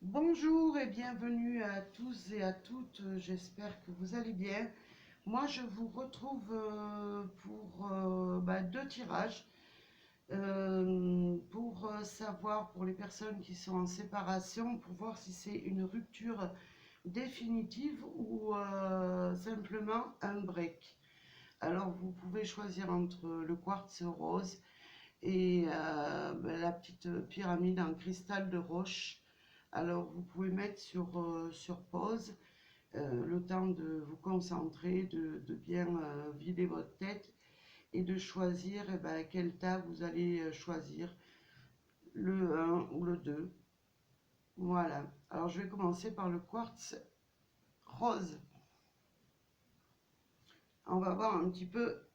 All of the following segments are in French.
Bonjour et bienvenue à tous et à toutes, j'espère que vous allez bien. Moi je vous retrouve pour deux tirages pour savoir pour les personnes qui sont en séparation, pour voir si c'est une rupture définitive ou simplement un break. Alors vous pouvez choisir entre le quartz rose et la petite pyramide en cristal de roche. Alors vous pouvez mettre sur pause le temps de vous concentrer, de bien vider votre tête et de choisir quel tas vous allez choisir, le un ou le 2. Voilà. Alors je vais commencer par le quartz rose. On va voir un petit peu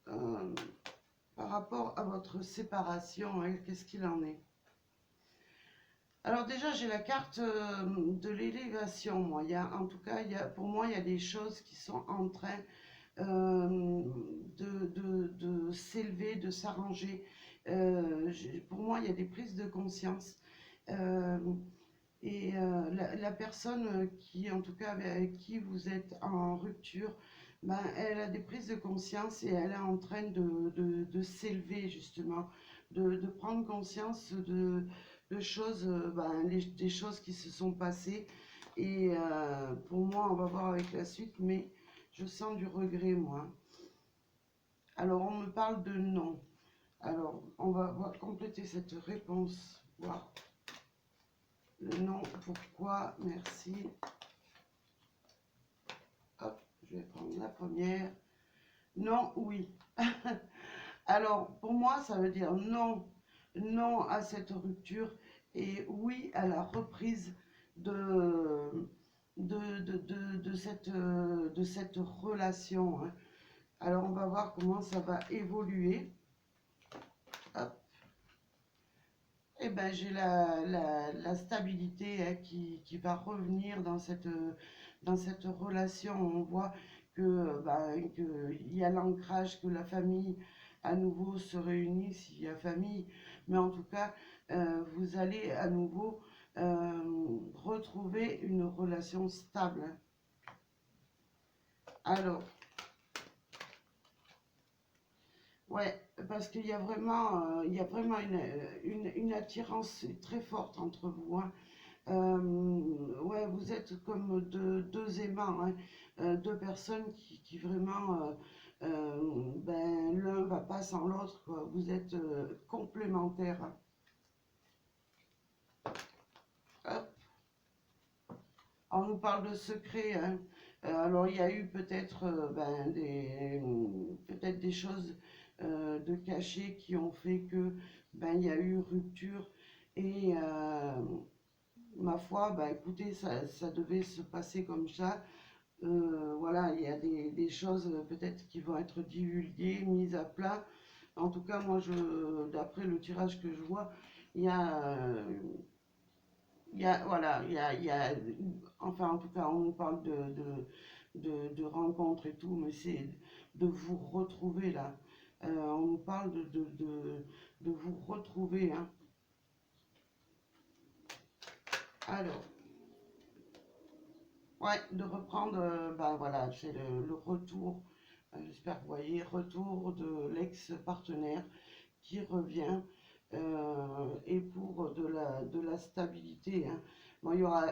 euh, par rapport à votre séparation, hein, qu'est-ce qu'il en est. Alors déjà, j'ai la carte de l'élévation. Moi, en tout cas, pour moi, il y a des choses qui sont en train de s'élever, de s'arranger. Pour moi, il y a des prises de conscience. Euh, la personne qui, en tout cas, avec qui vous êtes en rupture, ben, elle a des prises de conscience et elle est en train de s'élever, justement, de prendre conscience de choses, des choses qui se sont passées. Et pour moi, on va voir avec la suite, mais je sens du regret, moi. Alors, on me parle de non. Alors, on va compléter cette réponse. Voir le non, pourquoi, merci. Hop, je vais prendre la première. Non, oui. Alors, pour moi, ça veut dire non, non à cette rupture et oui à la reprise de, de cette relation, hein. Alors, on va voir comment ça va évoluer. Hop. Et ben, j'ai la stabilité, hein, qui va revenir dans cette relation. On voit qu'il y a l'ancrage, que la famille à nouveau se réunit s'il y a famille. Mais en tout cas, vous allez à nouveau retrouver une relation stable, hein. Alors, ouais, parce qu'il y a vraiment une attirance très forte entre vous, hein. Ouais, vous êtes comme deux aimants, hein, deux personnes qui vraiment, l'un va pas sans l'autre, quoi. Vous êtes complémentaires, hein. Hop. On nous parle de secrets, hein. Alors il y a eu peut-être peut-être des choses de cachées qui ont fait que il y a eu rupture et ma foi, écoutez, ça devait se passer comme ça. Voilà, il y a des choses peut-être qui vont être divulguées, mises à plat. En tout cas, moi, d'après le tirage que je vois, il y a, voilà, enfin, en tout cas, on nous parle de rencontres et tout, mais c'est de vous retrouver là. On nous parle de vous retrouver, hein. Alors, ouais, de reprendre, voilà, c'est le retour, j'espère que vous voyez, retour de l'ex-partenaire qui revient et pour de la stabilité, hein. Bon, il y aura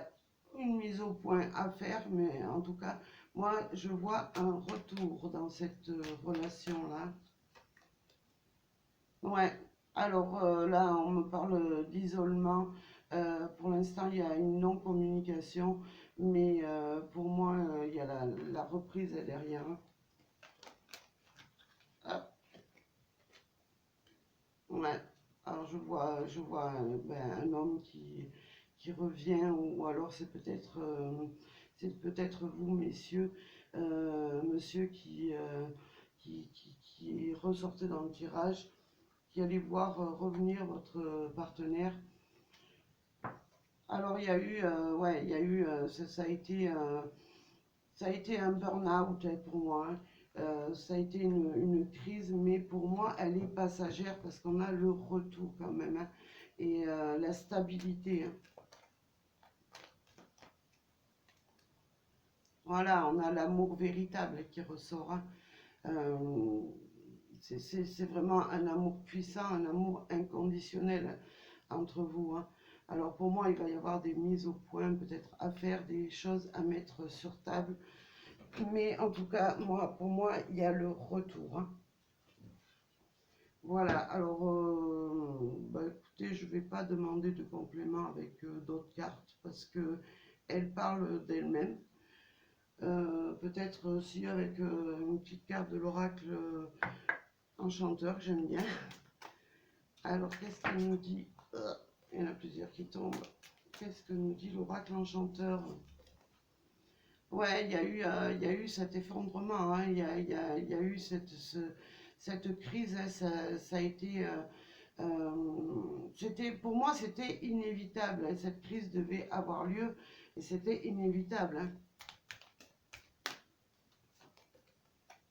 une mise au point à faire, mais en tout cas, moi, je vois un retour dans cette relation-là. Ouais, alors là, on me parle d'isolement. Pour l'instant, il y a une non-communication, mais pour moi, il y a la reprise est derrière. Hop, ouais. Alors je vois un homme qui revient, ou alors c'est peut-être vous, messieurs, monsieur qui ressortait dans le tirage, qui allait voir revenir votre partenaire. Alors il y a eu, ouais, il y a eu, ça a été un burn-out, hein, pour moi, hein. Ça a été une crise, mais pour moi, elle est passagère parce qu'on a le retour quand même, hein, et la stabilité, hein. Voilà, on a l'amour véritable qui ressort, hein. Euh, c'est vraiment un amour puissant, un amour inconditionnel entre vous, hein. Alors pour moi, il va y avoir des mises au point, peut-être à faire, des choses à mettre sur table. Mais en tout cas, pour moi, il y a le retour, hein. Voilà, alors, bah, écoutez, je ne vais pas demander de complément avec d'autres cartes parce que elles parlent d'elles-mêmes. Peut-être aussi avec une petite carte de l'oracle enchanteur que j'aime bien. Alors, qu'est-ce qu'elle nous dit? Il y en a plusieurs qui tombent. Qu'est-ce que nous dit l'oracle enchanteur? Ouais, il y a eu cet effondrement, hein. Il y a eu cette crise, hein. Ça a été... pour moi, c'était inévitable, hein. Cette crise devait avoir lieu et c'était inévitable, hein.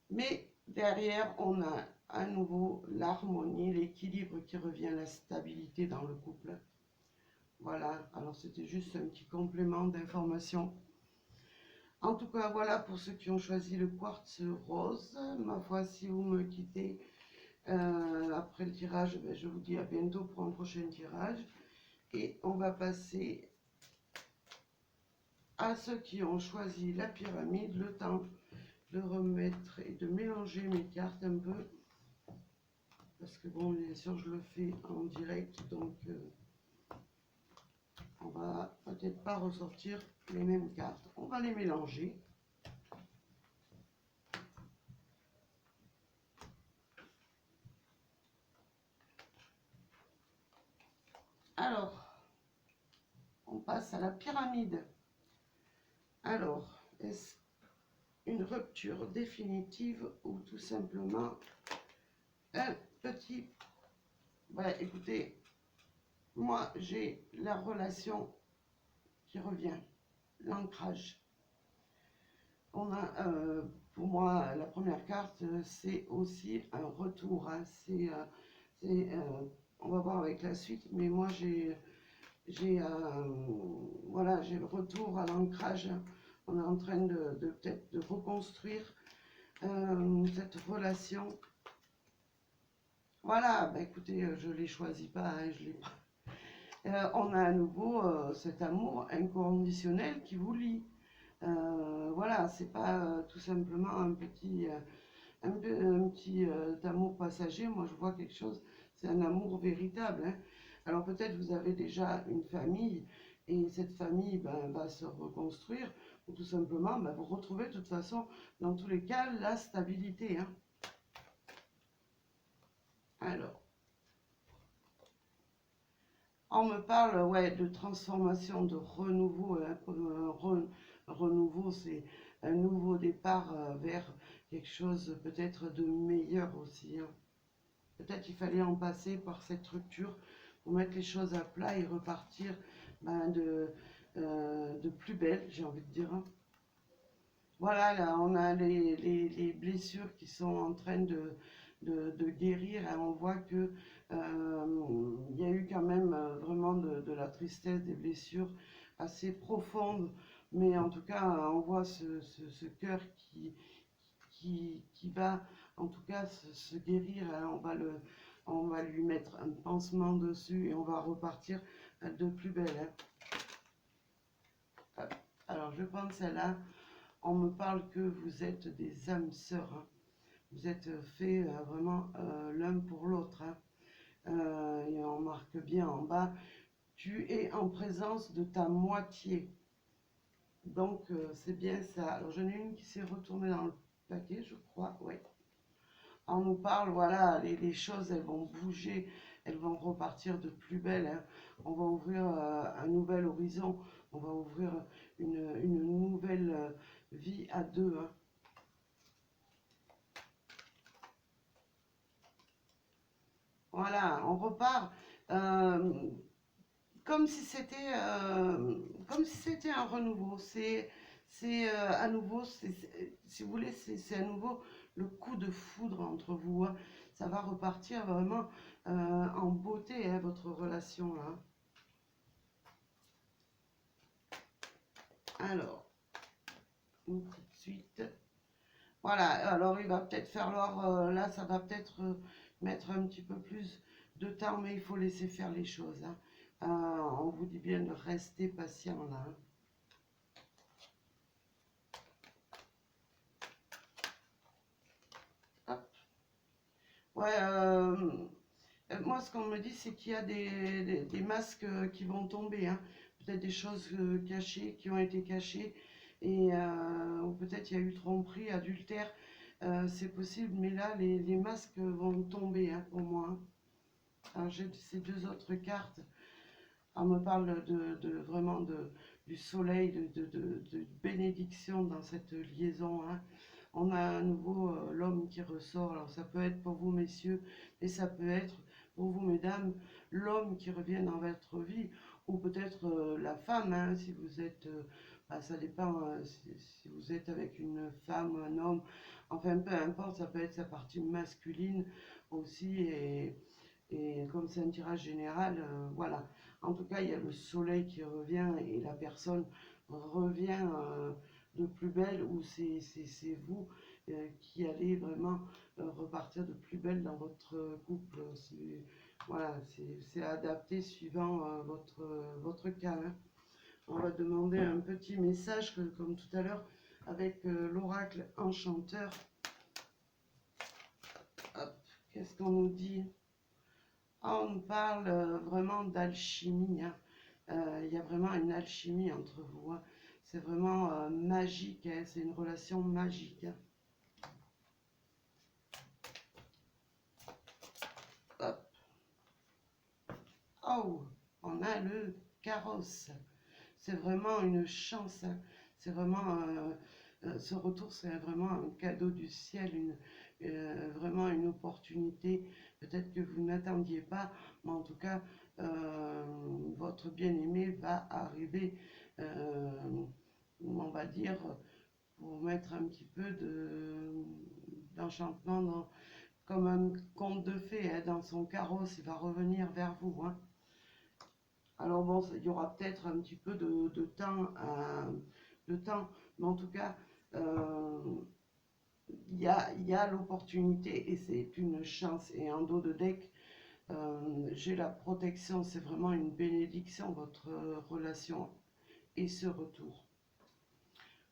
Mais derrière, on a à nouveau l'harmonie, l'équilibre qui revient, la stabilité dans le couple. Voilà, alors c'était juste un petit complément d'information. En tout cas, voilà pour ceux qui ont choisi le quartz rose. Ma foi, si vous me quittez après le tirage, ben, je vous dis à bientôt pour un prochain tirage. Et on va passer à ceux qui ont choisi la pyramide. Le temps de remettre et de mélanger mes cartes un peu. Parce que bon, bien sûr, je le fais en direct, donc on va peut-être pas ressortir les mêmes cartes. On va les mélanger. Alors, on passe à la pyramide. Alors, est-ce une rupture définitive ou tout simplement un petit... Ouais, écoutez, moi j'ai la relation qui revient, l'ancrage. On a, pour moi, la première carte, c'est aussi un retour, hein. On va voir avec la suite, mais moi voilà, j'ai le retour à l'ancrage. On est en train de peut-être de reconstruire cette relation. Voilà, bah écoutez, je ne les choisis pas, hein, je les prends. On a à nouveau cet amour inconditionnel qui vous lie. Voilà, c'est pas tout simplement un petit, amour passager. Moi, je vois quelque chose, c'est un amour véritable, hein. Alors peut-être vous avez déjà une famille et cette famille ben, va se reconstruire ou tout simplement ben, vous retrouvez de toute façon, dans tous les cas, la stabilité, hein. Alors, on me parle ouais, de transformation, de renouveau, hein. Renouveau, c'est un nouveau départ vers quelque chose peut-être de meilleur aussi, hein. Peut-être il fallait en passer par cette rupture pour mettre les choses à plat et repartir ben, de plus belle, j'ai envie de dire, hein. Voilà, là, on a les blessures qui sont en train de guérir, hein. On voit que il y a eu quand même vraiment de la tristesse, des blessures assez profondes, mais en tout cas, on voit ce cœur qui va en tout cas se guérir, hein. On va lui mettre un pansement dessus et on va repartir de plus belle, hein. Alors, je vais prendre celle-là. On me parle que vous êtes des âmes sœurs, hein. Vous êtes faits vraiment l'un pour l'autre, hein. Et on marque bien en bas, tu es en présence de ta moitié. Donc, c'est bien ça. Alors, j'en ai une qui s'est retournée dans le paquet, je crois, ouais. On nous parle, voilà, les choses, elles vont bouger, elles vont repartir de plus belle, hein. On va ouvrir un nouvel horizon, on va ouvrir une nouvelle vie à deux, hein. Voilà, on repart comme si c'était un renouveau. C'est à nouveau, si vous voulez, c'est à nouveau le coup de foudre entre vous, hein. Ça va repartir vraiment en beauté, hein, votre relation là. Alors, une petite suite. Voilà, alors il va peut-être falloir, là ça va peut-être mettre un petit peu plus de temps, mais il faut laisser faire les choses, hein. On vous dit bien de rester patient là, hein. Hop. Ouais, moi ce qu'on me dit c'est qu'il y a des masques qui vont tomber, hein. Peut-être des choses cachées, qui ont été cachées, et ou peut-être il y a eu tromperie, adultère, c'est possible, mais là les masques vont tomber, hein, pour moi, hein. Alors j'ai ces deux autres cartes. On me parle vraiment du soleil, de bénédiction dans cette liaison, hein. On a à nouveau l'homme qui ressort. Alors ça peut être pour vous, messieurs, et ça peut être pour vous, mesdames, l'homme qui revient dans votre vie, ou peut-être la femme, hein, si vous êtes, bah, ça dépend, si vous êtes avec une femme ou un homme, enfin peu importe, ça peut être sa partie masculine aussi, et comme c'est un tirage général, voilà. En tout cas, il y a le soleil qui revient et la personne revient de plus belle, ou c'est vous qui allez vraiment repartir de plus belle dans votre couple. Voilà, c'est adapté suivant votre cas, hein. On va demander un petit message, comme tout à l'heure, avec l'oracle enchanteur. Hop, qu'est-ce qu'on nous dit? On parle vraiment d'alchimie, hein. Il y a vraiment une alchimie entre vous, hein. C'est vraiment magique, hein. C'est une relation magique, hein. Hop. Oh, on a le carrosse. C'est vraiment une chance, hein. C'est vraiment ce retour, c'est vraiment un cadeau du ciel, vraiment une opportunité. Peut-être que vous n'attendiez pas, mais en tout cas, votre bien-aimé va arriver, on va dire, pour mettre un petit peu d'enchantement, comme un conte de fées, hein, dans son carrosse. Il va revenir vers vous, hein. Alors bon, il y aura peut-être un petit peu de temps, mais en tout cas, euh, il y a l'opportunité, et c'est une chance. Et en dos de deck, j'ai la protection, c'est vraiment une bénédiction, votre relation et ce retour.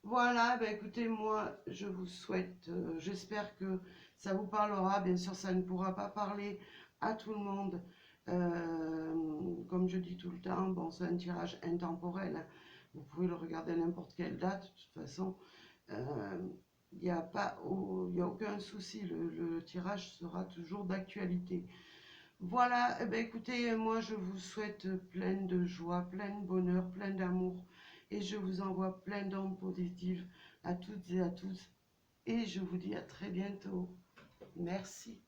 Voilà, ben écoutez, moi, je vous souhaite, j'espère que ça vous parlera. Bien sûr, ça ne pourra pas parler à tout le monde. Comme je dis tout le temps, bon, c'est un tirage intemporel, hein. Vous pouvez le regarder à n'importe quelle date. De toute façon, euh, il n'y a pas, il y a aucun souci. Le tirage sera toujours d'actualité. Voilà, eh ben, écoutez, moi, je vous souhaite plein de joie, plein de bonheur, plein d'amour. Et je vous envoie plein d'ondes positives à toutes et à tous. Et je vous dis à très bientôt. Merci.